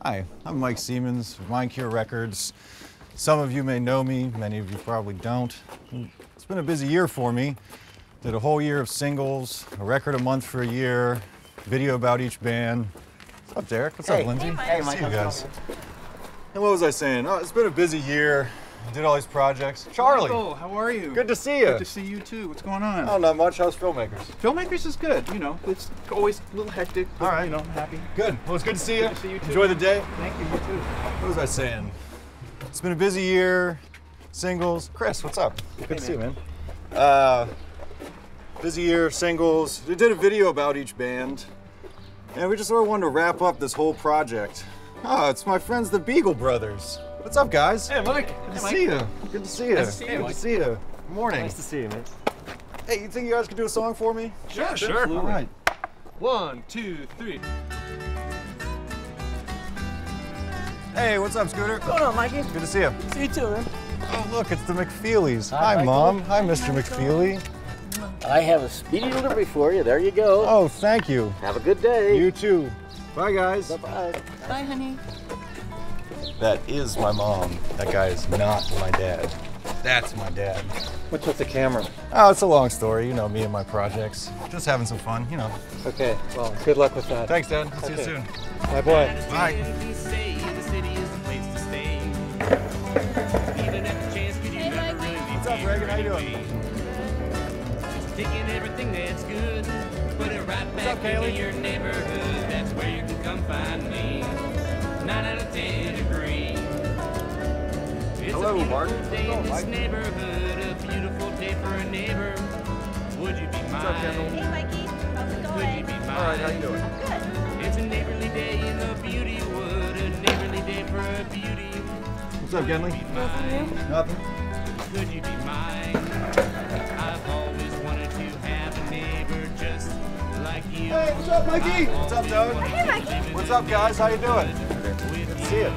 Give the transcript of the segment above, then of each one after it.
Hi, I'm Mike Seamans of Mind Cure Records. Some of you may know me, many of you probably don't. It's been a busy year for me. Did a whole year of singles, a record a month for a year, video about each band. What's up, Derek? What's up, Lindsay? Hey, Mike. See you guys. And what was I saying? Oh, it's been a busy year. Did all these projects. Charlie! Michael, how are you? Good to see you. Good to see you too. What's going on? Oh, not much. How's Filmmakers? Filmmakers is good. You know, it's always a little hectic, but, All right. you know, happy. Good. Well, it's good to see you. Good to see you too. Enjoy the day. Thank you, you too. What was I saying? It's been a busy year. Singles. Chris, what's up? Good to see you, man. Busy year, singles. We did a video about each band. And we just sort of wanted to wrap up this whole project. Oh, it's my friends, the Beagle Brothers. What's up, guys? Hey, Mike. Good to see you. Good to see you. Nice to see you, Good Mike. to see you. Good morning. Nice to see you, man. Hey, you think you guys could do a song for me? Sure. All right. 1, 2, 3. Hey, what's up, Scooter? What's going on, Mikey? Good to see you. See you too, man. Oh, look, it's the McFeelys. Hi, Hi, Michael. Mom. Hi, Mr. McFeely. I have a speedy delivery for you. There you go. Oh, thank you. Have a good day. You too. Bye, guys. Bye-bye. Bye, honey. That is my mom. That guy is not my dad. That's my dad. What's with the camera? Oh, it's a long story. You know me and my projects. Just having some fun, you know. Okay, well, good luck with that. Thanks, Dad. I'll see you Okay. soon. Bye, boy. Bye. What's up, Reagan? How you doing? Taking everything that's good, put it right back up, into Kaylee? your neighborhood. That's where you can come find me. 9 out of 10 agree. It's Hello, a beautiful Martin. day How's it in going, this Mike? neighborhood, a beautiful day for a neighbor. Would you be mine? What's up, Kendall? Hey, Mikey. How's it Could you going? be mine? All right, how you doing? Good. It's a neighborly day in the beauty wood, a neighborly day for a beauty. What's up, Genley? Nothing. Could you be mine? I've always wanted to have a neighbor just like you. Hey, what's up, Mikey? What's up, Doug? Hey, Mikey. What's up, guys? How you doing? Good to see you.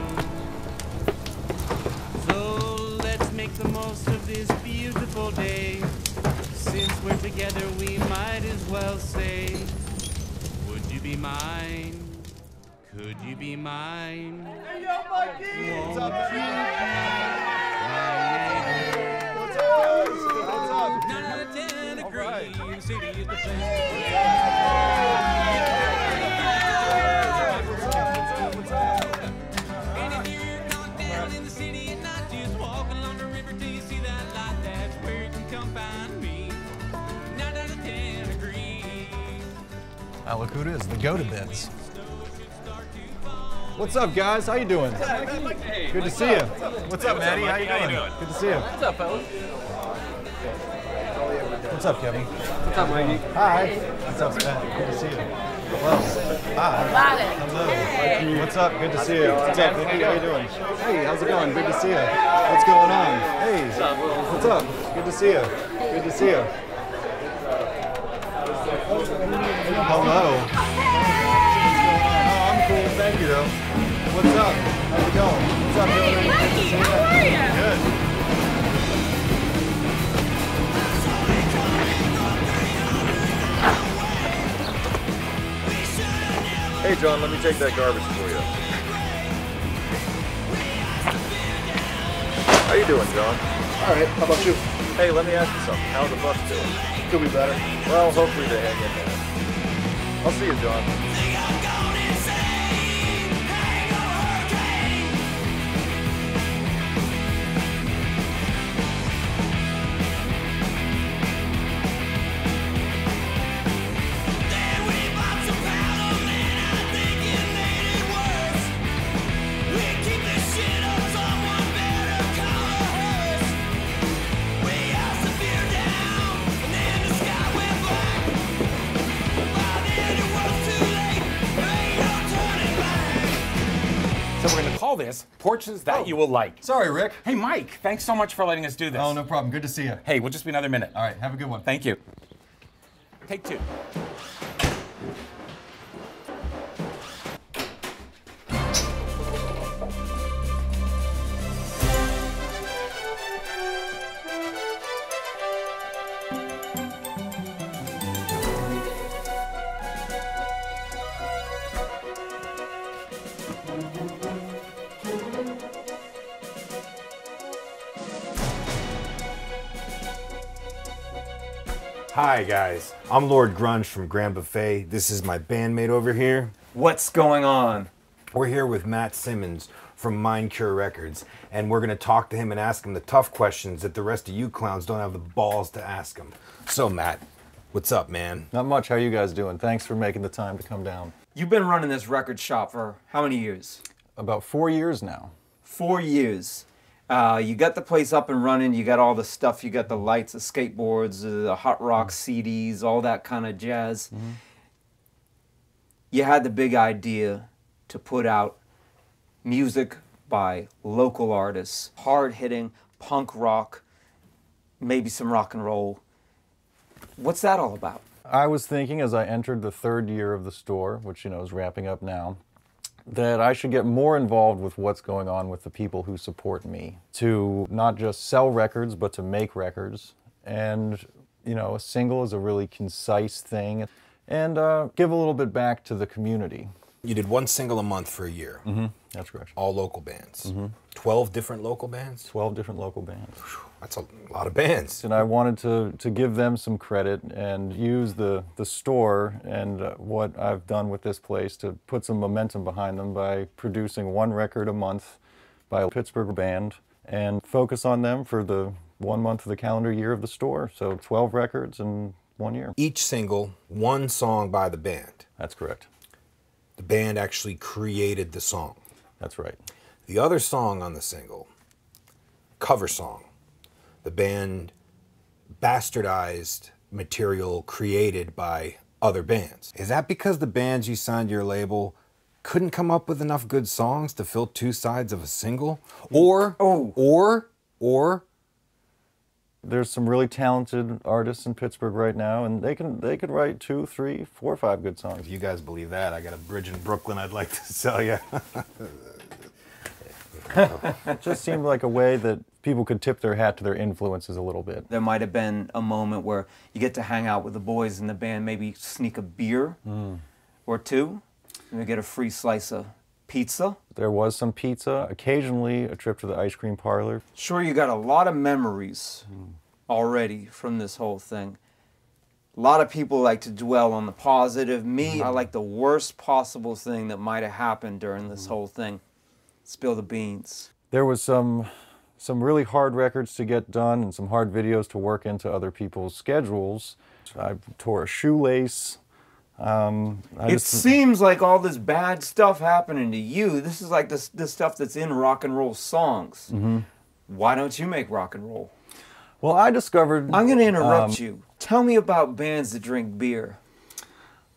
So let's make the most of this beautiful day. Since we're together, we might as well say, would you be mine? Could you be mine? Hey, yo, Mikey! What's up, Won't you man? be What's up, guys? What's up? 9 out of 10 agree. right. The city is the place. What's up? And if you're not down in the city at night, just walk along the river till you see that light. That's where you can come find me. 9 out of 10 agree. Ah, look who it is, the Go-To-Beds. What's up, guys? How you doing? Good to see you. What's up, Maddie? How you doing? Good to see you. What's up, fellas? What's up, Kevin? What's up, Mikey? Hi. What's up, Scott? Good to see you. Well, hi. Hello. What's up? Good to see you. What's up, Vicky? How you doing? Hey, how's it going? Good to see you. What's going on? Hey. What's up? Good to see you. Good to see you. Hello. Oh, I'm cool. Thank you, though. What's up? How's it going? What's up, Hillary? Good to see you. How are you? Good. Hey, John, let me take that garbage for you. How you doing, John? All right, how about you? Hey, let me ask you something. How's the bus doing? Could be better. Well, hopefully they hang in there. I'll see you, John. So we're going to call this Porches That You Will Like. Sorry, Rick. Hey, Mike, thanks so much for letting us do this. Oh, no problem. Good to see you. Hey, we'll just be another minute. All right, have a good one. Thank you. Take 2. Hi guys, I'm Lord Grunge from Grand Buffet. This is my bandmate over here. What's going on? We're here with Matt Seamans from Mind Cure Records, and we're gonna talk to him and ask him the tough questions that the rest of you clowns don't have the balls to ask him. So Matt, what's up, man? Not much. How you guys doing? Thanks for making the time to come down. You've been running this record shop for how many years? About 4 years now. 4 years. You got the place up and running, you got all the stuff, you got the lights, the skateboards, the hot rock CDs, all that kind of jazz. Mm-hmm. You had the big idea to put out music by local artists, hard-hitting punk rock, maybe some rock and roll. What's that all about? I was thinking as I entered the 3rd year of the store, which is wrapping up now, that I should get more involved with what's going on with the people who support me, to not just sell records, but to make records. And, a single is a really concise thing, and give a little bit back to the community. You did 1 single a month for a year. Mm-hmm. That's correct. All local bands. Mm-hmm. 12 different local bands? 12 different local bands. That's a lot of bands. And I wanted to give them some credit and use the store and what I've done with this place to put some momentum behind them by producing 1 record a month by a Pittsburgh band and focus on them for the 1 month of the calendar year of the store. So 12 records in 1 year. Each single, 1 song by the band. That's correct. The band actually created the song. That's right. The other song on the single, cover song, the band bastardized material created by other bands. Is that because the bands you signed to your label couldn't come up with enough good songs to fill 2 sides of a single? Or there's some really talented artists in Pittsburgh right now, and they could write 2, 3, 4, 5 good songs. If you guys believe that, I got a bridge in Brooklyn I'd like to sell you. It just seemed like a way that people could tip their hat to their influences a little bit. There might have been a moment where you get to hang out with the boys in the band, maybe sneak a beer or 2, and you get a free slice of pizza. There was some pizza, occasionally a trip to the ice cream parlor. Sure, you got a lot of memories already from this whole thing. A lot of people like to dwell on the positive. Me, I like the worst possible thing that might have happened during this whole thing. Spill the beans. There was some really hard records to get done and some hard videos to work into other people's schedules. I tore a shoelace. It seems like all this bad stuff happening to you. This is like this stuff that's in rock and roll songs. Mm-hmm. Why don't you make rock and roll? Well, I discovered... I'm going to interrupt you. Tell me about bands that drink beer.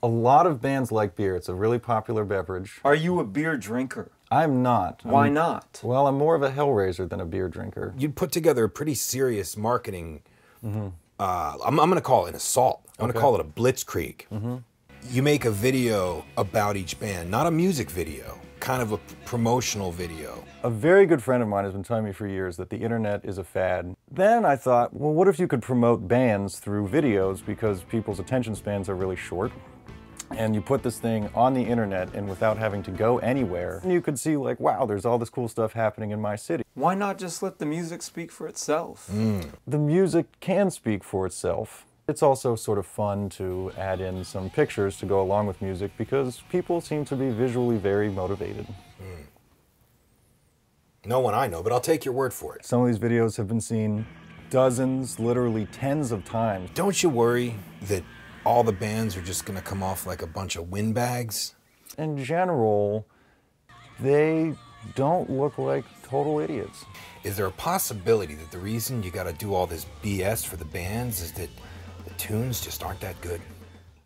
A lot of bands like beer. It's a really popular beverage. Are you a beer drinker? I'm not. Why not? Well, I'm more of a hellraiser than a beer drinker. You put together a pretty serious marketing... I'm going to call it an assault. I'm going to call it a blitzkrieg. You make a video about each band, not a music video, kind of a promotional video. A very good friend of mine has been telling me for years that the internet is a fad. Then I thought, well, what if you could promote bands through videos, because people's attention spans are really short. And you put this thing on the internet and without having to go anywhere, you could see like, wow, there's all this cool stuff happening in my city. Why not just let the music speak for itself? The music can speak for itself. It's also sort of fun to add in some pictures to go along with music because people seem to be visually very motivated. No one I know, but I'll take your word for it. Some of these videos have been seen dozens, literally tens of times. Don't you worry that all the bands are just going to come off like a bunch of windbags? In general, they don't look like total idiots. Is there a possibility that the reason you got to do all this BS for the bands is that the tunes just aren't that good?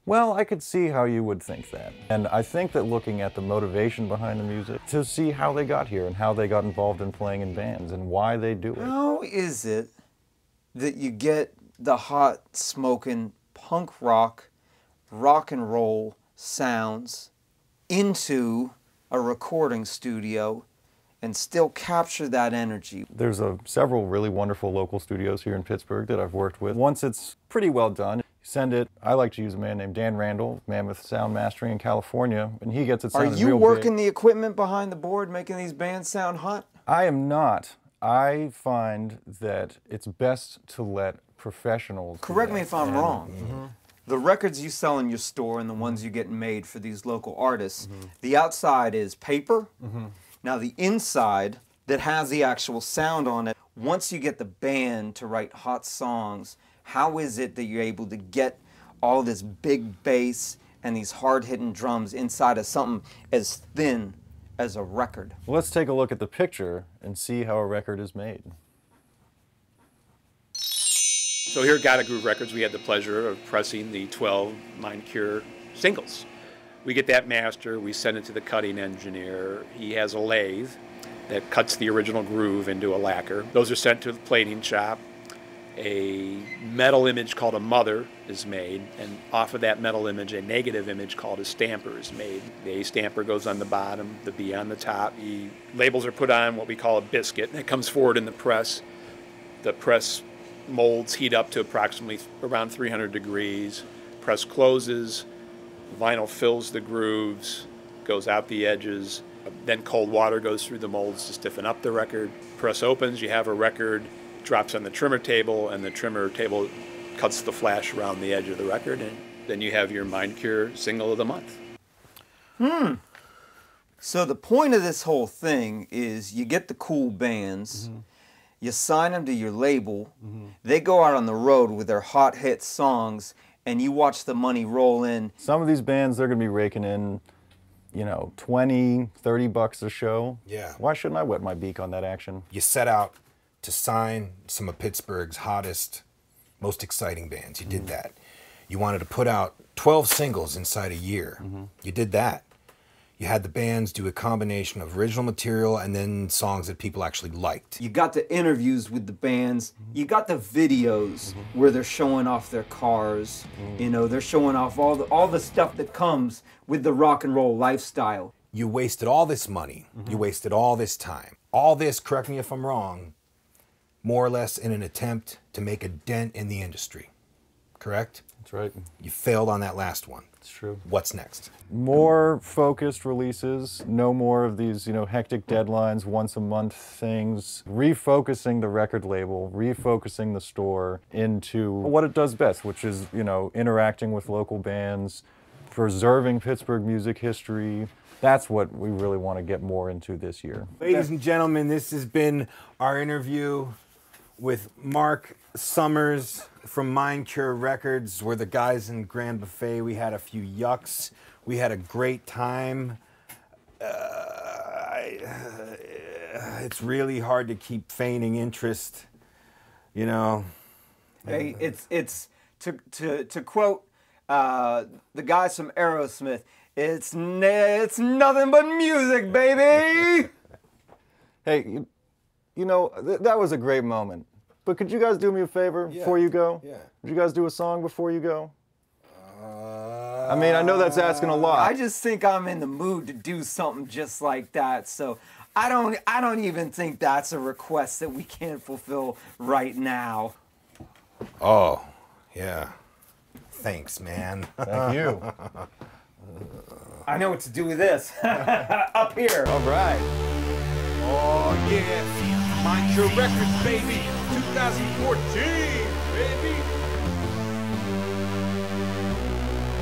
Well, I could see how you would think that. And I think that looking at the motivation behind the music, to see how they got here and how they got involved in playing in bands and why they do it. How is it that you get the hot, smoking punk rock and roll sounds into a recording studio and still capture that energy? There's several really wonderful local studios here in Pittsburgh that I've worked with. Once it's pretty well done, Send it. I like to use a man named Dan Randall, Mammoth Sound Mastering in California, and he gets it Are sounding you real working big. the equipment behind the board, making these bands sound hot? I am not. I find that it's best to let professionals do Correct that. me if I'm wrong. The records you sell in your store and the ones you get made for these local artists, the outside is paper. Now the inside that has the actual sound on it, once you get the band to write hot songs, how is it that you're able to get all this big bass and these hard-hitting drums inside of something as thin as a record? Well, let's take a look at the picture and see how a record is made. So here at Gotta Groove Records, we had the pleasure of pressing the 12 Mind Cure singles. We get that master, we send it to the cutting engineer. He has a lathe that cuts the original groove into a lacquer. Those are sent to the plating shop. A metal image called a mother is made, and off of that metal image, a negative image called a stamper is made. The A stamper goes on the bottom, the B on the top. The labels are put on what we call a biscuit, and it comes forward in the press. The press molds heat up to approximately around 300 degrees. Press closes, vinyl fills the grooves, goes out the edges. Then cold water goes through the molds to stiffen up the record. Press opens, you have a record, drops on the trimmer table, and the trimmer table cuts the flash around the edge of the record, and then you have your Mind Cure single of the month. So the point of this whole thing is you get the cool bands, you sign them to your label, they go out on the road with their hot hit songs, and you watch the money roll in. Some of these bands, they're going to be raking in, you know, 20, 30 bucks a show. Yeah. Why shouldn't I wet my beak on that action? You set out to sign some of Pittsburgh's hottest, most exciting bands. You did that. You wanted to put out 12 singles inside a year. You did that. You had the bands do a combination of original material and then songs that people actually liked. You got the interviews with the bands, you got the videos where they're showing off their cars, you know, they're showing off all the stuff that comes with the rock and roll lifestyle. You wasted all this money. You wasted all this time. All this, correct me if I'm wrong, more or less in an attempt to make a dent in the industry. Correct? That's right. You failed on that last one. It's true. What's next? More focused releases, no more of these, you know, hectic deadlines, once a month things, refocusing the record label, refocusing the store into what it does best, which is, you know, interacting with local bands, preserving Pittsburgh music history. That's what we really want to get more into this year. Ladies and gentlemen, this has been our interview with Mark Summers from Mind Cure Records. We're the guys in Grand Buffet. We had a few yucks. We had a great time. It's really hard to keep feigning interest, you know. Hey, it's to quote the guys from Aerosmith, it's nothing but music, baby. Hey, you know, that was a great moment. But could you guys do me a favor before you go? Yeah. Would you guys do a song before you go? I mean, I know that's asking a lot. I just think I'm in the mood to do something just like that. So I don't even think that's a request that we can't fulfill right now. Oh, yeah. Thanks, man. Thank you. I know what to do with this. Up here. All right. Oh, yeah. Mind Cure Records, baby. 2014, baby.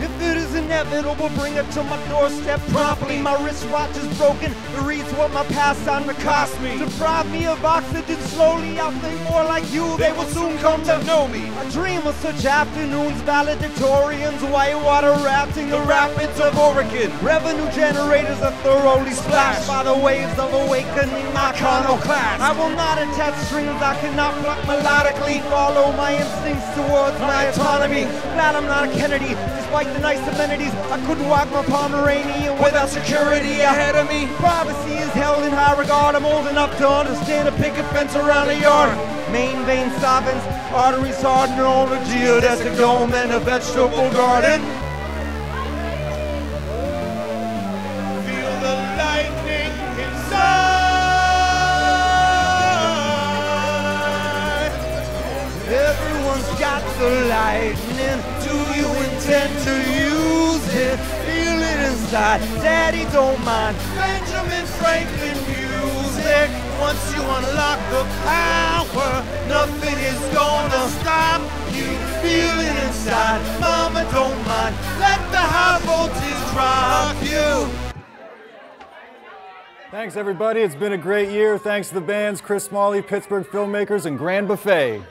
If it is inevitable, bring it to my doorstep promptly. My wristwatch is broken, it reads what my past time to cost me. Deprive me of oxygen slowly, I'll think more like you, they will soon come to know me. I dream of such afternoons, valedictorians, whitewater rafting the rapids of Oregon. Revenue generators are thoroughly splashed by the waves of awakening iconoclast. I will not attach strings, I cannot pluck melodically. Follow my instincts towards my autonomy. Glad I'm not a Kennedy, despite the nice amenities. I couldn't walk my Pomeranian without security ahead of me. Privacy is held in high regard. I'm old enough to understand a picket fence around a yard. Main vein softens, arteries harden on a geodesic dome and a vegetable garden. Feel the lightning inside. Everyone's got the lightning to pretend to use it. Feel it inside, Daddy don't mind. Benjamin Franklin music. Once you unlock the power, nothing is gonna stop you. Feel it inside, Mama don't mind. Let the high voltage rock you. Thanks, everybody. It's been a great year. Thanks to the bands, Chris Smalley, Pittsburgh Filmmakers, and Grand Buffet.